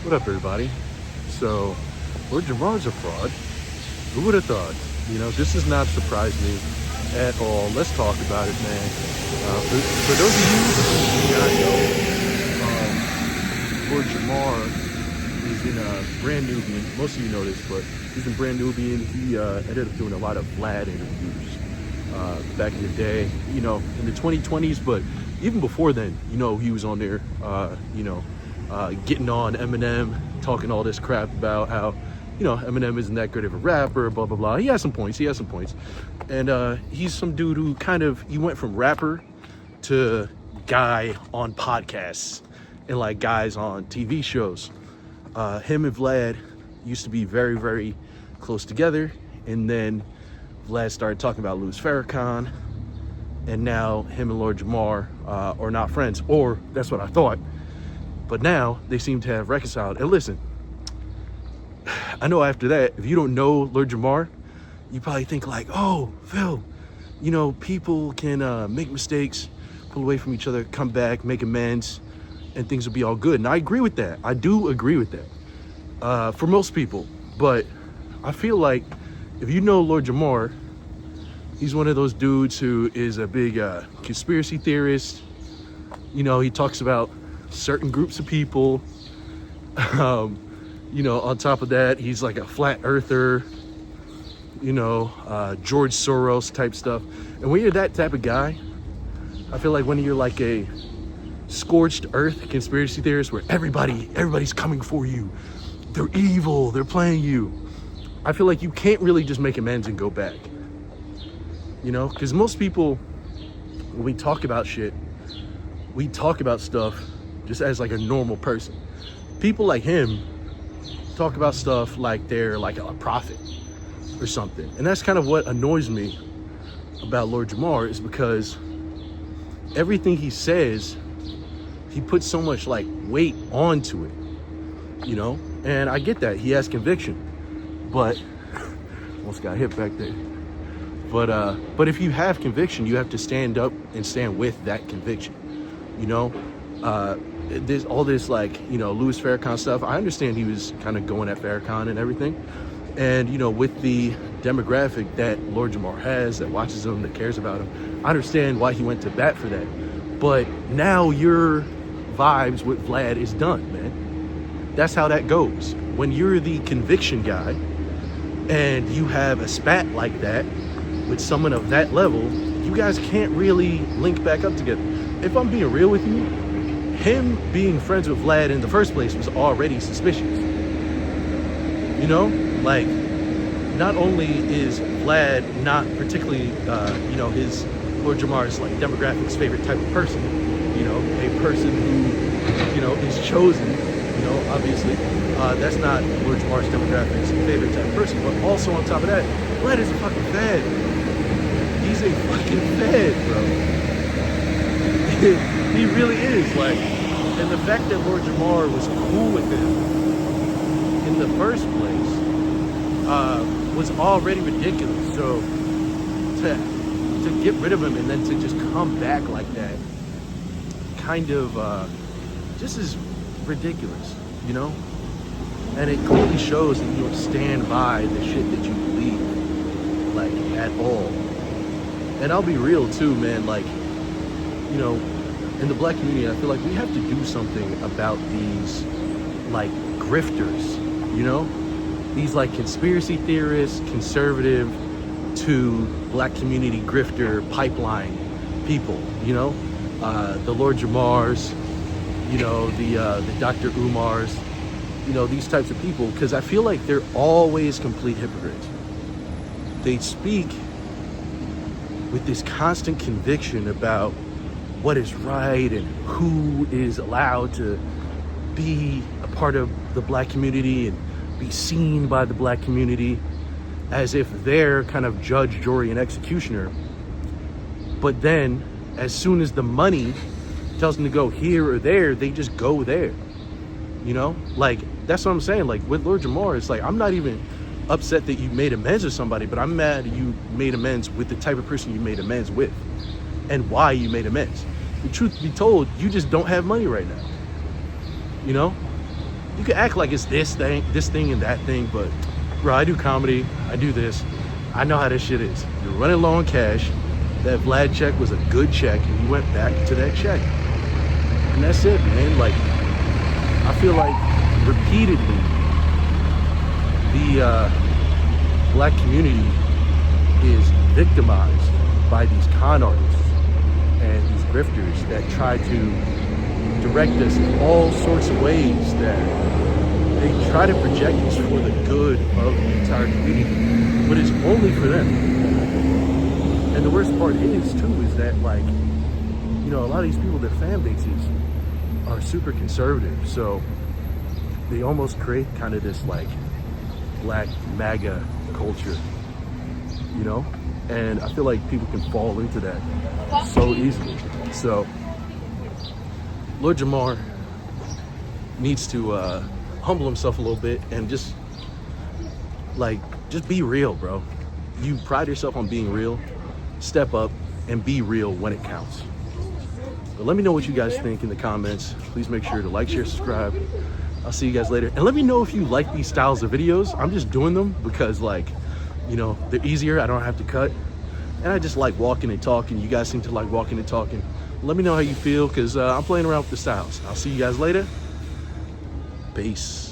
What up, everybody? So, Lord Jamar's a fraud. Who would have thought? This does not surprise me at all. Let's talk about it, man. For those of you who do not know, Lord Jamar is in Brand Nubian. Most of you know this, but he's in Brand Nubian. He ended up doing a lot of Vlad interviews back in the day, in the 2020s, but even before then, he was on there, getting on Eminem, talking all this crap about how, Eminem isn't that good of a rapper, blah, blah, blah. He has some points. And he's some dude who he went from rapper to guy on podcasts and like guys on TV shows. Him and Vlad used to be very, very close together. And then Vlad started talking about Louis Farrakhan. And now him and Lord Jamar are not friends, or that's what I thought. But now they seem to have reconciled. And listen, I know after that, if you don't know Lord Jamar, you probably think like, oh, Phil, people can make mistakes, pull away from each other, come back, make amends, and things will be all good. And I agree with that. I do agree with that for most people. But I feel like if you know Lord Jamar, he's one of those dudes who is a big conspiracy theorist. He talks about certain groups of people. On top of that, he's like a flat earther, George Soros type stuff. And when you're that type of guy, I feel like when you're like a scorched earth conspiracy theorist where everybody's coming for you, they're evil, they're playing you, I feel like you can't really just make amends and go back. Because most people, when we talk about shit, we talk about stuff just as like a normal person. People like him talk about stuff like they're like a prophet or something. And that's kind of what annoys me about Lord Jamar, is because everything he says, he puts so much like weight onto it, and I get that. He has conviction, but almost got hit back there. But if you have conviction, you have to stand up and stand with that conviction. There's all this like, Louis Farrakhan stuff. I understand he was kind of going at Farrakhan and everything. And, with the demographic that Lord Jamar has, that watches him, that cares about him, I understand why he went to bat for that. But now your vibes with Vlad is done, man. That's how that goes. When you're the conviction guy and you have a spat like that with someone of that level, you guys can't really link back up together. If I'm being real with you, him being friends with Vlad in the first place was already suspicious. Like, not only is Vlad not particularly, his Lord Jamar's like demographics favorite type of person, a person who, is chosen, obviously, that's not Lord Jamar's demographics favorite type of person. But also on top of that, Vlad is a fucking fed. He's a fucking fed, bro. He really is, like, and the fact that Lord Jamar was cool with him in the first place was already ridiculous. So to get rid of him and then to just come back like that, kind of just is ridiculous, And it clearly shows that you don't stand by the shit that you believe, like, at all. And I'll be real too, man, like, in the black community, I feel like we have to do something about these, like, grifters, These, like, conspiracy theorists, conservative to black community grifter pipeline people, The Lord Jamars, the Dr. Umars, these types of people, because I feel like they're always complete hypocrites. They speak with this constant conviction about what is right and who is allowed to be a part of the black community and be seen by the black community, as if they're kind of judge, jury, and executioner. But then, as soon as the money tells them to go here or there, they just go there. Like, that's what I'm saying. Like, with Lord Jamar, it's like, I'm not even upset that you made amends with somebody, but I'm mad you made amends with the type of person you made amends with and why you made amends. The truth be told, you just don't have money right now. you can act like it's this thing and that thing, but bro, I do comedy, I do this, I know how this shit is. You're running low on cash. That Vlad check was a good check, and you went back to that check, and that's it, man. Like, I feel like repeatedly the black community is victimized by these con artists and these grifters that try to direct us in all sorts of ways, that they try to project us for the good of the entire community, but it's only for them. And the worst part is too, is that, like, you know, a lot of these people, their fan bases are super conservative, so they almost create kind of this like black MAGA culture, you know? And I feel like people can fall into that so easily. So Lord Jamar needs to humble himself a little bit and just be real, bro. You pride yourself on being real. Step up and be real when it counts. But let me know what you guys think in the comments. Please make sure to like, share, subscribe. I'll see you guys later. And let me know if you like these styles of videos. I'm just doing them because, like, you know, they're easier. I don't have to cut. And I just like walking and talking. You guys seem to like walking and talking. Let me know how you feel, because I'm playing around with the styles. I'll see you guys later. Peace.